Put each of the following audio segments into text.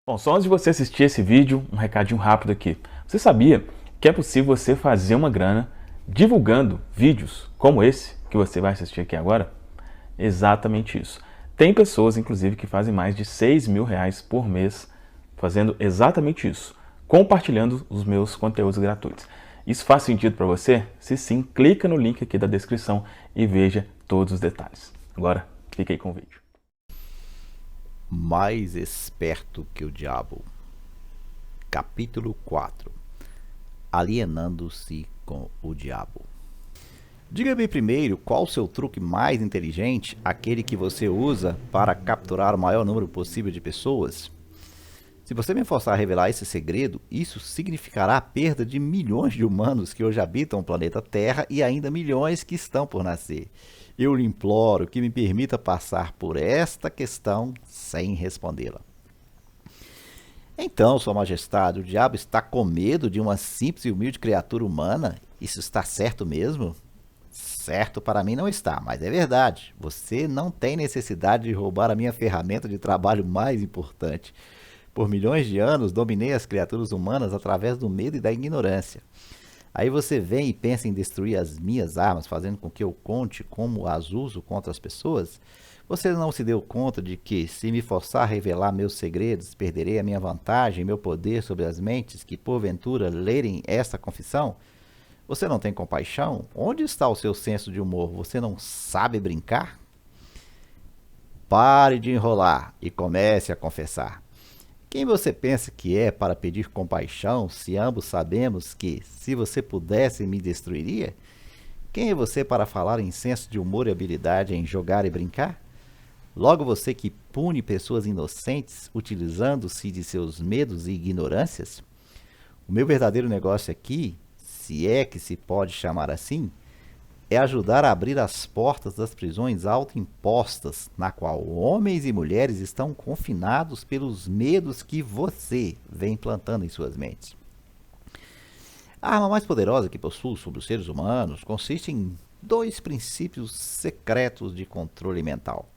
Bom, só antes de você assistir esse vídeo, um recadinho rápido aqui. Você sabia que é possível você fazer uma grana divulgando vídeos como esse que você vai assistir aqui agora? Exatamente isso. Tem pessoas, inclusive, que fazem mais de R$ 6.000 por mês fazendo exatamente isso, compartilhando os meus conteúdos gratuitos. Isso faz sentido para você? Se sim, clica no link aqui da descrição e veja todos os detalhes. Agora, fique aí com o vídeo. Mais esperto que o diabo. Capítulo 4. Alienando-se com o diabo. Diga-me primeiro qual o seu truque mais inteligente, aquele que você usa para capturar o maior número possível de pessoas. Se você me forçar a revelar esse segredo, isso significará a perda de milhões de humanos que hoje habitam o planeta Terra e ainda milhões que estão por nascer. Eu lhe imploro que me permita passar por esta questão sem respondê-la. Então, Sua Majestade, o diabo está com medo de uma simples e humilde criatura humana? Isso está certo mesmo? Certo para mim não está, mas é verdade. Você não tem necessidade de roubar a minha ferramenta de trabalho mais importante. Por milhões de anos, dominei as criaturas humanas através do medo e da ignorância. Aí você vem e pensa em destruir as minhas armas, fazendo com que eu conte como as uso contra as pessoas? Você não se deu conta de que, se me forçar a revelar meus segredos, perderei a minha vantagem e meu poder sobre as mentes que, porventura, lerem esta confissão? Você não tem compaixão? Onde está o seu senso de humor? Você não sabe brincar? Pare de enrolar e comece a confessar. Quem você pensa que é para pedir compaixão, se ambos sabemos que, se você pudesse, me destruiria? Quem é você para falar em senso de humor e habilidade em jogar e brincar? Logo você que pune pessoas inocentes, utilizando-se de seus medos e ignorâncias? O meu verdadeiro negócio aqui, se é que se pode chamar assim, é ajudar a abrir as portas das prisões autoimpostas, na qual homens e mulheres estão confinados pelos medos que você vem plantando em suas mentes. A arma mais poderosa que possuo sobre os seres humanos consiste em dois princípios secretos de controle mental.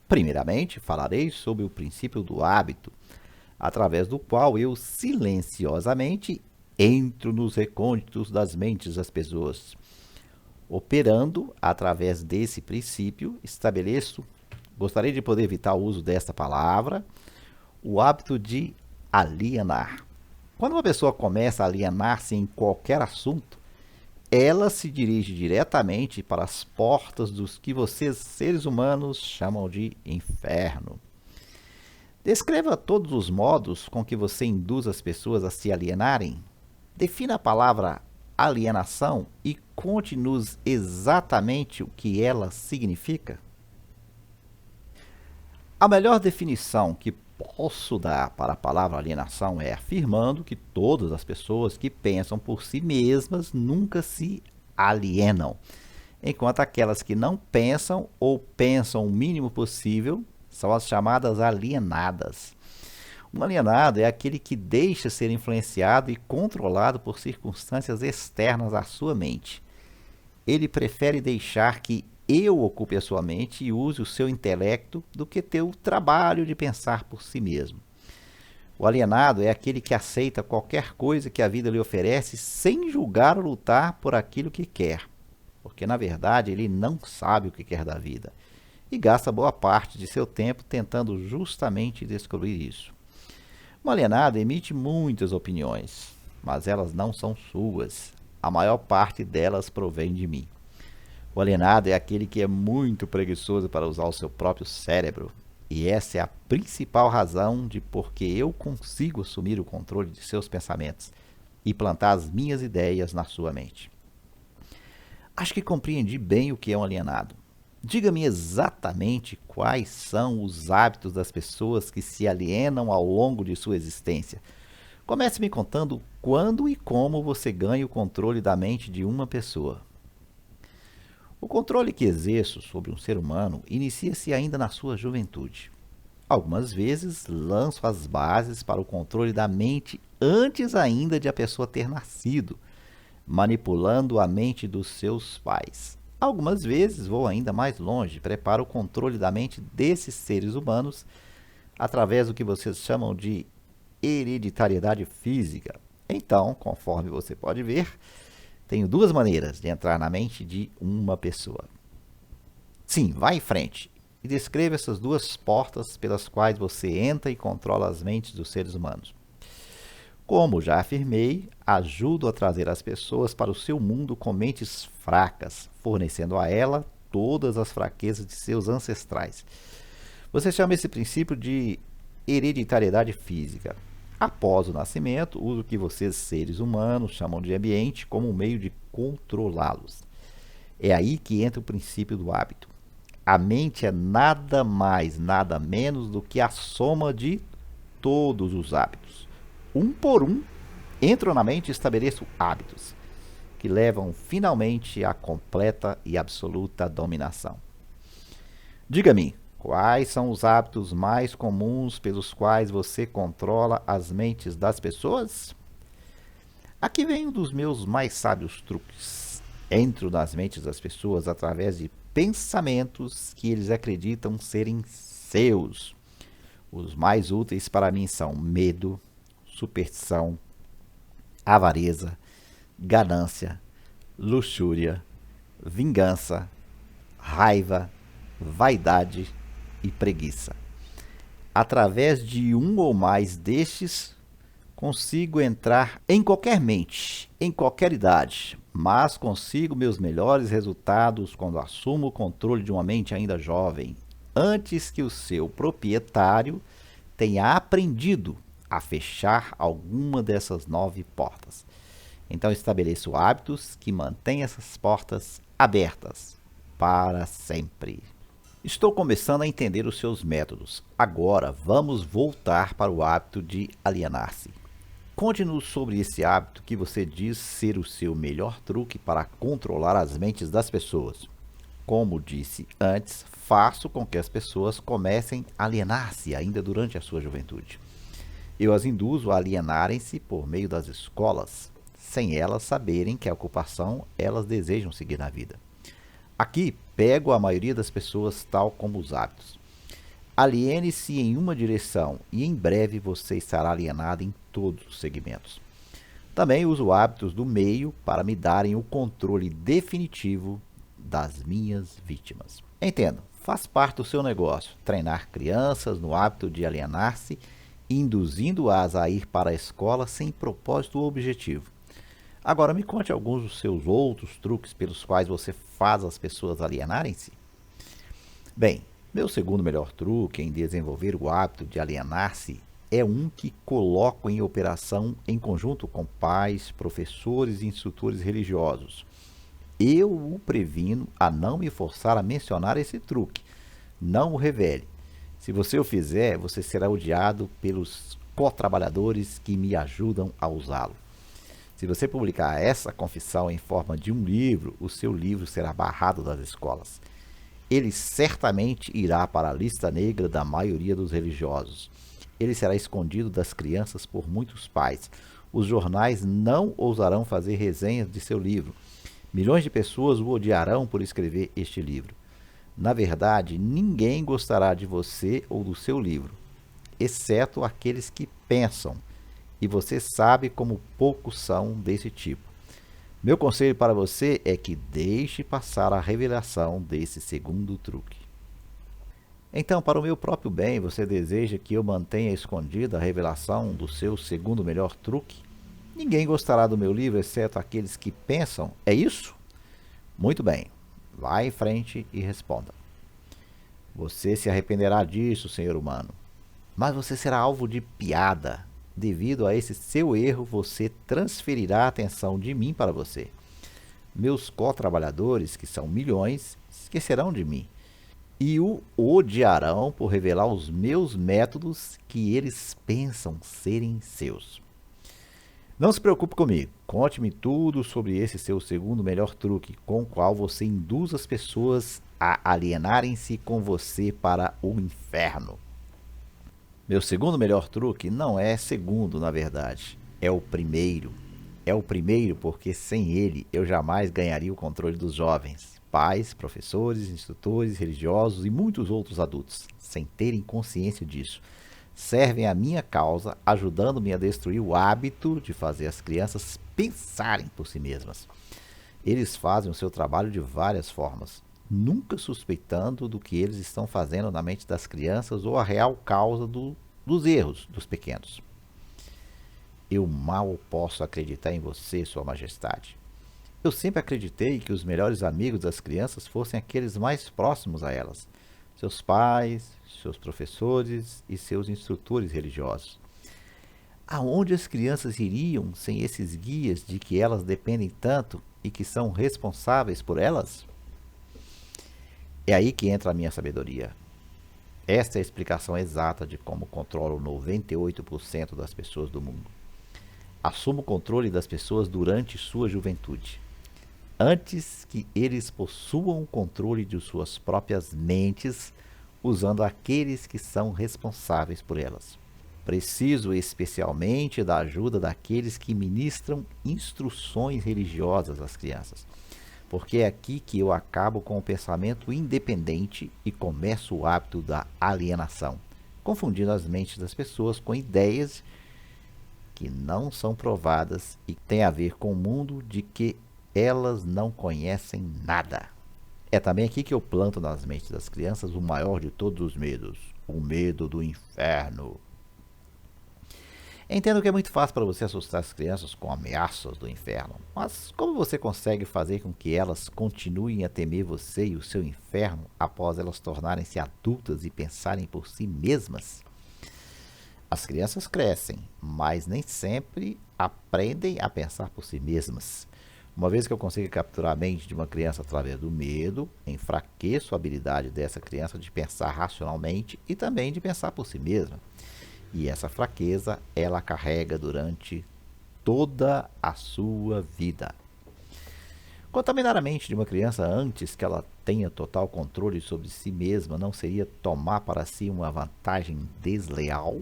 Primeiramente, falarei sobre o princípio do hábito, através do qual eu silenciosamente entro nos recônditos das mentes das pessoas. Operando através desse princípio, gostaria de poder evitar o uso desta palavra, o hábito de alienar. Quando uma pessoa começa a alienar-se em qualquer assunto, ela se dirige diretamente para as portas dos que vocês, seres humanos, chamam de inferno. Descreva todos os modos com que você induz as pessoas a se alienarem. Defina a palavra alienação e conte-nos exatamente o que ela significa. A melhor definição que posso dar para a palavra alienação é afirmando que todas as pessoas que pensam por si mesmas nunca se alienam, enquanto aquelas que não pensam ou pensam o mínimo possível são as chamadas alienadas. Um alienado é aquele que deixa ser influenciado e controlado por circunstâncias externas à sua mente. Ele prefere deixar que eu ocupe a sua mente e use o seu intelecto do que ter o trabalho de pensar por si mesmo. O alienado é aquele que aceita qualquer coisa que a vida lhe oferece sem julgar ou lutar por aquilo que quer, porque na verdade ele não sabe o que quer da vida e gasta boa parte de seu tempo tentando justamente descobrir isso. Um alienado emite muitas opiniões, mas elas não são suas. A maior parte delas provém de mim. O alienado é aquele que é muito preguiçoso para usar o seu próprio cérebro. E essa é a principal razão de por que eu consigo assumir o controle de seus pensamentos e plantar as minhas ideias na sua mente. Acho que compreendi bem o que é um alienado. Diga-me exatamente quais são os hábitos das pessoas que se alienam ao longo de sua existência. Comece me contando quando e como você ganha o controle da mente de uma pessoa. O controle que exerço sobre um ser humano inicia-se ainda na sua juventude. Algumas vezes lanço as bases para o controle da mente antes ainda de a pessoa ter nascido, manipulando a mente dos seus pais. Algumas vezes vou ainda mais longe, preparo o controle da mente desses seres humanos através do que vocês chamam de hereditariedade física. Então, conforme você pode ver, tenho duas maneiras de entrar na mente de uma pessoa. Sim, vá em frente e descreva essas duas portas pelas quais você entra e controla as mentes dos seres humanos. Como já afirmei, ajudo a trazer as pessoas para o seu mundo com mentes fracas, fornecendo a ela todas as fraquezas de seus ancestrais. Você chama esse princípio de hereditariedade física. Após o nascimento, uso o que vocês, seres humanos, chamam de ambiente como um meio de controlá-los. É aí que entra o princípio do hábito. A mente é nada mais, nada menos do que a soma de todos os hábitos. Um por um, entro na mente e estabeleço hábitos, que levam finalmente à completa e absoluta dominação. Diga-me, quais são os hábitos mais comuns pelos quais você controla as mentes das pessoas? Aqui vem um dos meus mais sábios truques. Entro nas mentes das pessoas através de pensamentos que eles acreditam serem seus. Os mais úteis para mim são medo, superstição, avareza, ganância, luxúria, vingança, raiva, vaidade e preguiça. Através de um ou mais destes, consigo entrar em qualquer mente, em qualquer idade, mas consigo meus melhores resultados quando assumo o controle de uma mente ainda jovem, antes que o seu proprietário tenha aprendido a fechar alguma dessas 9 portas. Então estabeleço hábitos que mantêm essas portas abertas para sempre. Estou começando a entender os seus métodos. Agora vamos voltar para o hábito de alienar-se. Conte-nos sobre esse hábito que você diz ser o seu melhor truque para controlar as mentes das pessoas. Como disse antes, faço com que as pessoas comecem a alienar-se ainda durante a sua juventude. Eu as induzo a alienarem-se por meio das escolas, sem elas saberem que ocupação elas desejam seguir na vida. Aqui pego a maioria das pessoas tal como os hábitos. Aliene-se em uma direção e em breve você estará alienado em todos os segmentos. Também uso hábitos do meio para me darem o controle definitivo das minhas vítimas. Entendo, faz parte do seu negócio treinar crianças no hábito de alienar-se, induzindo-as a ir para a escola sem propósito ou objetivo. Agora me conte alguns dos seus outros truques pelos quais você faz as pessoas alienarem-se. Bem, meu segundo melhor truque em desenvolver o hábito de alienar-se é um que coloco em operação em conjunto com pais, professores e instrutores religiosos. Eu o previno a não me forçar a mencionar esse truque. Não o revele. Se você o fizer, você será odiado pelos co-trabalhadores que me ajudam a usá-lo. Se você publicar essa confissão em forma de um livro, o seu livro será barrado das escolas. Ele certamente irá para a lista negra da maioria dos religiosos. Ele será escondido das crianças por muitos pais. Os jornais não ousarão fazer resenhas de seu livro. Milhões de pessoas o odiarão por escrever este livro. Na verdade, ninguém gostará de você ou do seu livro, exceto aqueles que pensam, e você sabe como poucos são desse tipo. Meu conselho para você é que deixe passar a revelação desse segundo truque. Então, para o meu próprio bem, você deseja que eu mantenha escondida a revelação do seu segundo melhor truque? Ninguém gostará do meu livro, exceto aqueles que pensam, é isso? Muito bem, vá em frente e responda. Você se arrependerá disso, senhor humano, mas você será alvo de piada. Devido a esse seu erro, você transferirá a atenção de mim para você. Meus co-trabalhadores, que são milhões, esquecerão de mim e o odiarão por revelar os meus métodos que eles pensam serem seus. Não se preocupe comigo, conte-me tudo sobre esse seu segundo melhor truque, com o qual você induz as pessoas a alienarem-se com você para o inferno. Meu segundo melhor truque não é segundo, na verdade, é o primeiro. É o primeiro porque sem ele eu jamais ganharia o controle dos jovens, pais, professores, instrutores, religiosos e muitos outros adultos, sem terem consciência disso. servem à minha causa, ajudando-me a destruir o hábito de fazer as crianças pensarem por si mesmas. Eles fazem o seu trabalho de várias formas, nunca suspeitando do que eles estão fazendo na mente das crianças ou a real causa dos erros dos pequenos. Eu mal posso acreditar em você, Sua Majestade. Eu sempre acreditei que os melhores amigos das crianças fossem aqueles mais próximos a elas, seus pais, seus professores e seus instrutores religiosos. Aonde as crianças iriam sem esses guias de que elas dependem tanto e que são responsáveis por elas? É aí que entra a minha sabedoria. Esta é a explicação exata de como controlo 98% das pessoas do mundo. Assumo o controle das pessoas durante sua juventude, antes que eles possuam o controle de suas próprias mentes, usando aqueles que são responsáveis por elas. Preciso especialmente da ajuda daqueles que ministram instruções religiosas às crianças, porque é aqui que eu acabo com o pensamento independente e começo o hábito da alienação, confundindo as mentes das pessoas com ideias que não são provadas e têm a ver com o mundo de que elas não conhecem nada. É também aqui que eu planto nas mentes das crianças o maior de todos os medos, o medo do inferno. Entendo que é muito fácil para você assustar as crianças com ameaças do inferno, mas como você consegue fazer com que elas continuem a temer você e o seu inferno após elas tornarem-se adultas e pensarem por si mesmas? As crianças crescem, mas nem sempre aprendem a pensar por si mesmas. Uma vez que eu consigo capturar a mente de uma criança através do medo, enfraqueço a habilidade dessa criança de pensar racionalmente e também de pensar por si mesma. E essa fraqueza ela carrega durante toda a sua vida. Contaminar a mente de uma criança antes que ela tenha total controle sobre si mesma não seria tomar para si uma vantagem desleal?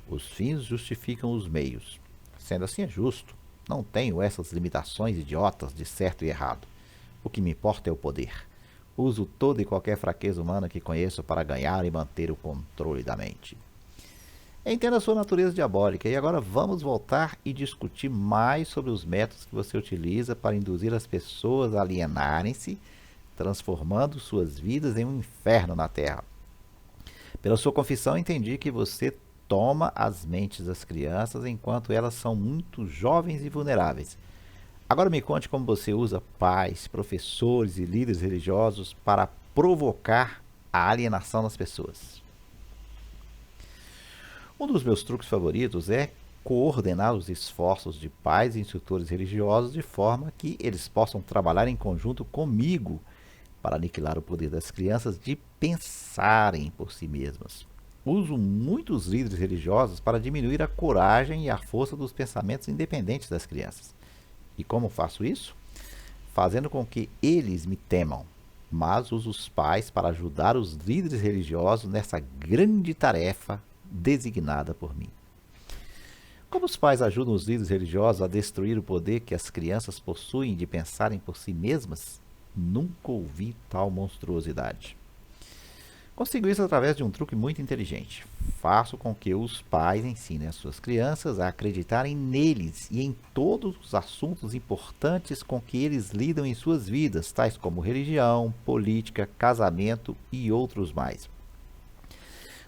Os fins justificam os meios. Sendo assim, é justo. Não tenho essas limitações idiotas de certo e errado. O que me importa é o poder. Uso toda e qualquer fraqueza humana que conheço para ganhar e manter o controle da mente. Entenda a sua natureza diabólica e agora vamos voltar e discutir mais sobre os métodos que você utiliza para induzir as pessoas a alienarem-se, transformando suas vidas em um inferno na Terra. Pela sua confissão, entendi que você toma as mentes das crianças enquanto elas são muito jovens e vulneráveis. Agora me conte como você usa pais, professores e líderes religiosos para provocar a alienação das pessoas. Um dos meus truques favoritos é coordenar os esforços de pais e instrutores religiosos de forma que eles possam trabalhar em conjunto comigo para aniquilar o poder das crianças de pensarem por si mesmas. Uso muitos líderes religiosos para diminuir a coragem e a força dos pensamentos independentes das crianças. E como faço isso? Fazendo com que eles me temam, mas uso os pais para ajudar os líderes religiosos nessa grande tarefa designada por mim. Como os pais ajudam os líderes religiosos a destruir o poder que as crianças possuem de pensarem por si mesmas? Nunca ouvi tal monstruosidade. Consigo isso através de um truque muito inteligente. Faço com que os pais ensinem as suas crianças a acreditarem neles e em todos os assuntos importantes com que eles lidam em suas vidas, tais como religião, política, casamento e outros mais.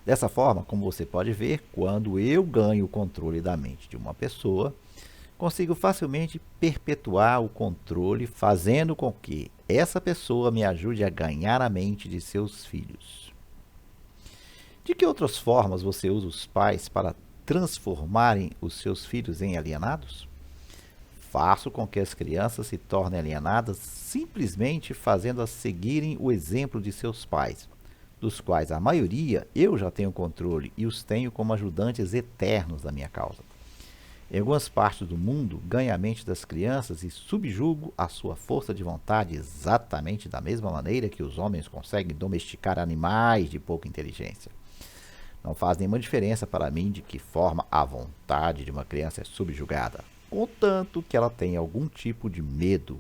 Dessa forma, como você pode ver, quando eu ganho o controle da mente de uma pessoa, consigo facilmente perpetuar o controle, fazendo com que essa pessoa me ajude a ganhar a mente de seus filhos. De que outras formas você usa os pais para transformarem os seus filhos em alienados? Faço com que as crianças se tornem alienadas simplesmente fazendo-as seguirem o exemplo de seus pais, dos quais a maioria eu já tenho controle e os tenho como ajudantes eternos da minha causa. Em algumas partes do mundo, ganho a mente das crianças e subjugo a sua força de vontade exatamente da mesma maneira que os homens conseguem domesticar animais de pouca inteligência. Não faz nenhuma diferença para mim de que forma a vontade de uma criança é subjugada, contanto que ela tenha algum tipo de medo.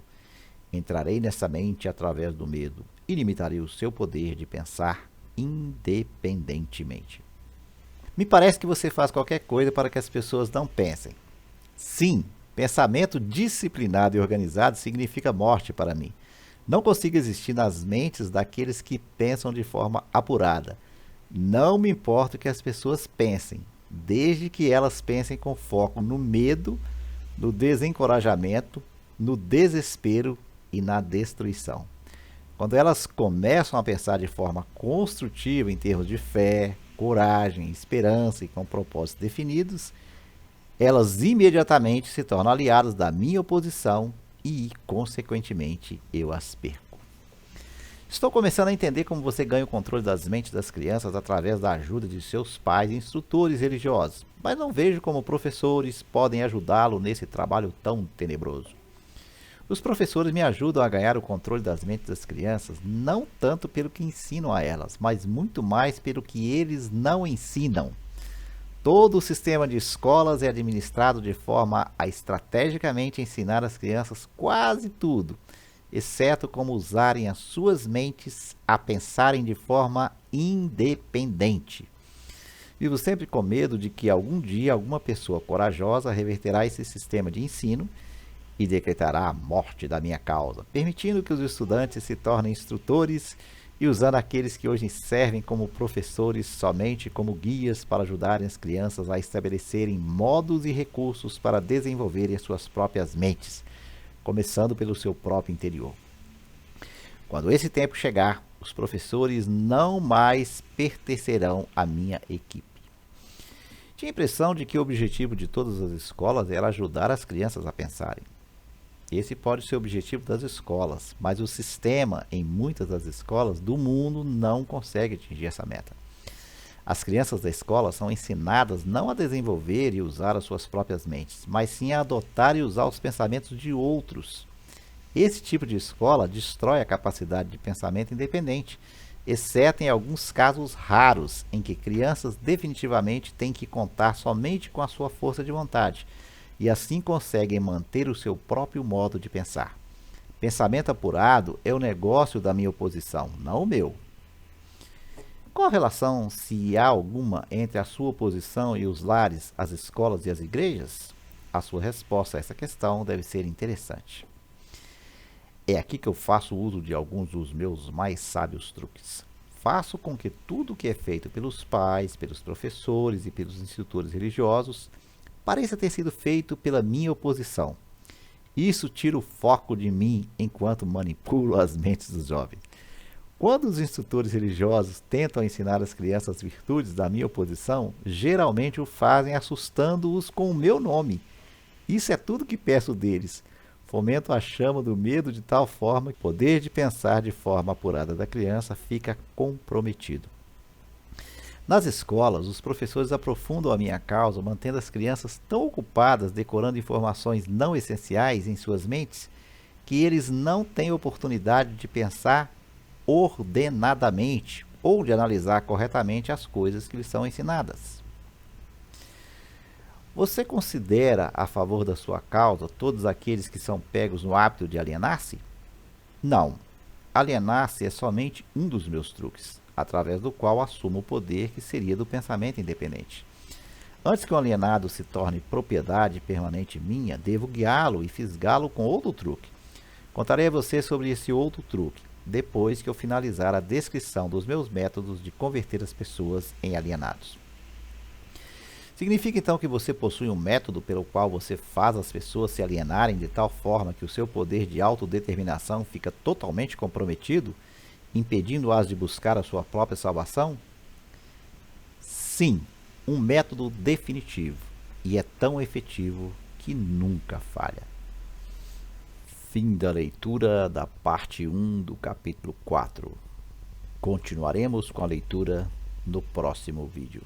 Entrarei nessa mente através do medo e limitarei o seu poder de pensar independentemente. Me parece que você faz qualquer coisa para que as pessoas não pensem. Sim, pensamento disciplinado e organizado significa morte para mim. Não consigo existir nas mentes daqueles que pensam de forma apurada. Não me importa o que as pessoas pensem, desde que elas pensem com foco no medo, no desencorajamento, no desespero e na destruição. Quando elas começam a pensar de forma construtiva em termos de fé, coragem, esperança e com propósitos definidos, elas imediatamente se tornam aliadas da minha oposição e, consequentemente, eu as perco. Estou começando a entender como você ganha o controle das mentes das crianças através da ajuda de seus pais e instrutores religiosos, mas não vejo como professores podem ajudá-lo nesse trabalho tão tenebroso. Os professores me ajudam a ganhar o controle das mentes das crianças, não tanto pelo que ensinam a elas, mas muito mais pelo que eles não ensinam. Todo o sistema de escolas é administrado de forma a estrategicamente ensinar as crianças quase tudo, exceto como usarem as suas mentes a pensarem de forma independente. Vivo sempre com medo de que algum dia alguma pessoa corajosa reverterá esse sistema de ensino e decretará a morte da minha causa, permitindo que os estudantes se tornem instrutores e usando aqueles que hoje servem como professores somente como guias para ajudarem as crianças a estabelecerem modos e recursos para desenvolverem as suas próprias mentes, começando pelo seu próprio interior. Quando esse tempo chegar, os professores não mais pertencerão à minha equipe. Tinha a impressão de que o objetivo de todas as escolas era ajudar as crianças a pensarem. Esse pode ser o objetivo das escolas, mas o sistema em muitas das escolas do mundo não consegue atingir essa meta. As crianças da escola são ensinadas não a desenvolver e usar as suas próprias mentes, mas sim a adotar e usar os pensamentos de outros. Esse tipo de escola destrói a capacidade de pensamento independente, exceto em alguns casos raros em que crianças definitivamente têm que contar somente com a sua força de vontade, e assim conseguem manter o seu próprio modo de pensar. Pensamento apurado é o negócio da minha oposição, não o meu. Qual a relação, se há alguma, entre a sua oposição e os lares, as escolas e as igrejas? A sua resposta a essa questão deve ser interessante. É aqui que eu faço uso de alguns dos meus mais sábios truques. Faço com que tudo o que é feito pelos pais, pelos professores e pelos instrutores religiosos pareça ter sido feito pela minha oposição. Isso tira o foco de mim enquanto manipulo as mentes dos jovens. Quando os instrutores religiosos tentam ensinar às crianças as virtudes da minha oposição, geralmente o fazem assustando-os com o meu nome. Isso é tudo que peço deles. Fomento a chama do medo de tal forma que o poder de pensar de forma apurada da criança fica comprometido. Nas escolas, os professores aprofundam a minha causa, mantendo as crianças tão ocupadas decorando informações não essenciais em suas mentes, que eles não têm oportunidade de pensar ordenadamente ou de analisar corretamente as coisas que lhes são ensinadas. Você considera a favor da sua causa todos aqueles que são pegos no hábito de alienar-se? Não. Alienar-se é somente um dos meus truques, através do qual assumo o poder que seria do pensamento independente. Antes que um alienado se torne propriedade permanente minha, devo guiá-lo e fisgá-lo com outro truque. Contarei a você sobre esse outro truque, depois que eu finalizar a descrição dos meus métodos de converter as pessoas em alienados. Significa então que você possui um método pelo qual você faz as pessoas se alienarem de tal forma que o seu poder de autodeterminação fica totalmente comprometido, impedindo-as de buscar a sua própria salvação? Sim, um método definitivo, e é tão efetivo que nunca falha. Fim da leitura da parte 1 do capítulo 4. Continuaremos com a leitura no próximo vídeo.